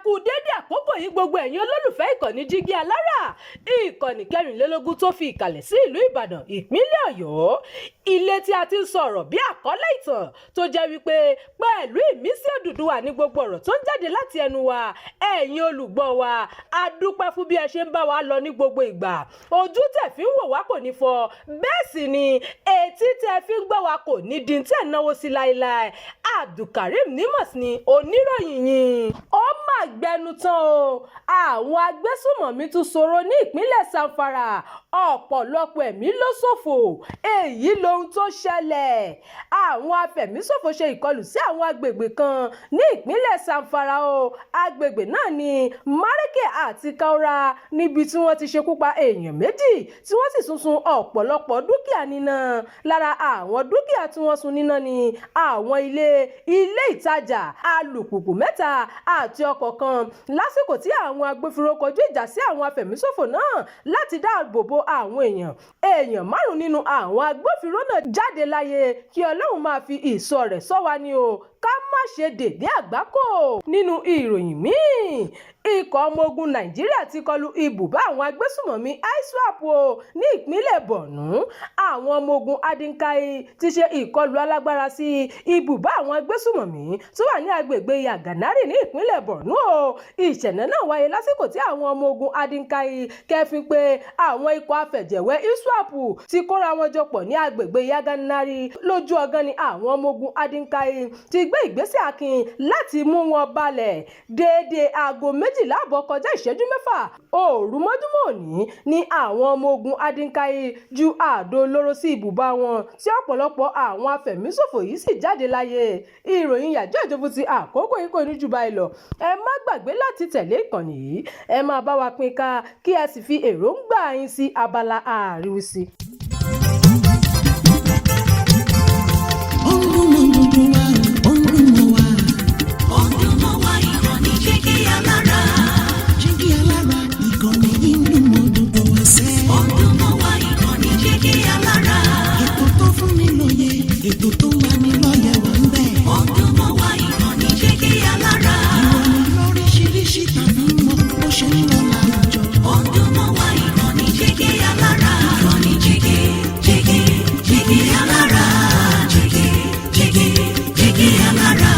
kú dédé àkókò yìí gbogbo ẹ̀yin olólùfẹ́ ìkànnì Jígí Alára, ìkànnì 24 tó fi ìkàlẹ̀ sí ìlú Ìbàdàn, ìpínlẹ̀ Ọ̀yọ́. Ilé tí a ti ń sọ̀rọ̀ bí àkọ́lé ìtàn tó jẹ́ wípé pẹ̀lú ìmísí Odùduwà ní gbogbo ọ̀rọ̀ tó ń jáde láti ẹnu wa. Ẹ̀yin olùgbọ́ wa, a dúpẹ́ fún bí ẹ ṣe ń bá wa lọ ní gbogbo ìgbà. Ojú tẹ́ fi ń wò wá kò ní fọ́, bẹ́ẹ̀ sì ni etí tẹ́ fi ń gbọ́ wa kò ní di tí ẹ̀ náwó sí láéláé. Abdulkareem Nimas ni oníròyìn yìí. Ó mà gbẹnu tán o, àwọn agbésùnmọ̀mí tún ṣòro ní ìpínlẹ Zamfara, ọ̀pọ̀lọpọ̀ ẹ̀mí ló ṣòfò. Èyí lohun tó ṣẹlẹ̀. Àwọn afẹ̀míṣòfò ṣe ìkọlù sí àwọn agbègbè kan ní ìpínlẹ̀ Zamfara o. Agbègbè náà ni Mareke àti Kaura, níbi tí wọ́n ti ṣekú pa èèyàn méjì tí wọ́n sì sun ọ̀pọ̀lọpọ̀ dúkìá níná. Lára àwọn dúkìá tí wọ́n sun níná ni àwọn ilé ìtajà, alùpùpù 3 àti ọkọ̀ kan, lásìkò tí àwọn agbófinró kọjú ìjà sí àwọn afẹ̀míṣòfò náà láti dáàbò bo àwọn èèyàn 5 nínú àwọn agbófinró náà jáde láyé. Kí Ọlọ́run máa fi ìṣọ́ rẹ̀ ṣọ́ wa ni o, ká má ṣe dèdé àgbákò. Nínú ìròyìn míì, ikọ̀ ọmọ ogun Nàìjíríà ti kọlu ibùbá àwọn agbésùnmọ̀mí ISWAP ní ìpínlẹ̀ Borno. Àwọn ọmọ ogun Adinkai ti ṣe ìkọlù alágbára sí ibùbá àwọn agbésùnmọ̀mí tó wà ní agbègbè Yaganari ní ìpínlẹ̀ Borno. Ìṣẹ̀lẹ̀ náà wáyé lásìkò tí àwọn ọmọ ogun Adinkai kẹ́fín pé àwọn ikọ̀ afẹ̀jẹ̀wẹ́ ISWAP ti kóra wọn jọ pọ̀ ní agbègbè Yaganari. Lójú ọgán ni àwọn ọmọ ogun Adinkai ti gbé ìgbésẹ̀ akin láti mú wọn balẹ̀. Déédéé aago 12 kọjá ìṣẹ́jú 6 òru mọ́júmọ́ òní ni àwọn ọmọ ogun Adinkai ju àdó olóró sí ibùbá wọn, tí ọ̀pọ̀lọpọ̀ àwọn afẹ̀míṣòfò yìí sì jáde láyé. Ìròyìn YRYJYJ fún ti àkókò yìí kò ní jù báyìí lọ. Ẹ má gbàgbé láti tẹ̀lé ìkànnì yìí, ẹ máa bá wa pín ká, kí ẹ sì fi èròǹgbà yín sí abala àríwísí. Ètò tó wà ní lọ́yẹ̀ wà ń bẹ̀. Ọdún mọ́ wá ìkànnì Jígí Alára. Ìròyìn lóríṣiríṣi tàbí mọ bó ṣe ń lọ láwùjọ. Ọdún mọ́ wá ìkànnì Jígí Alára. Ìkànnì Jígí Alára. Jígí Alára. Jígí Alára.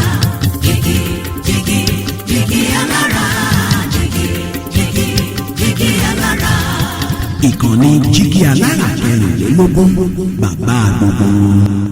Jígí Alára. Ìkànnì Jígí Alára 24, bàbá gbogbo.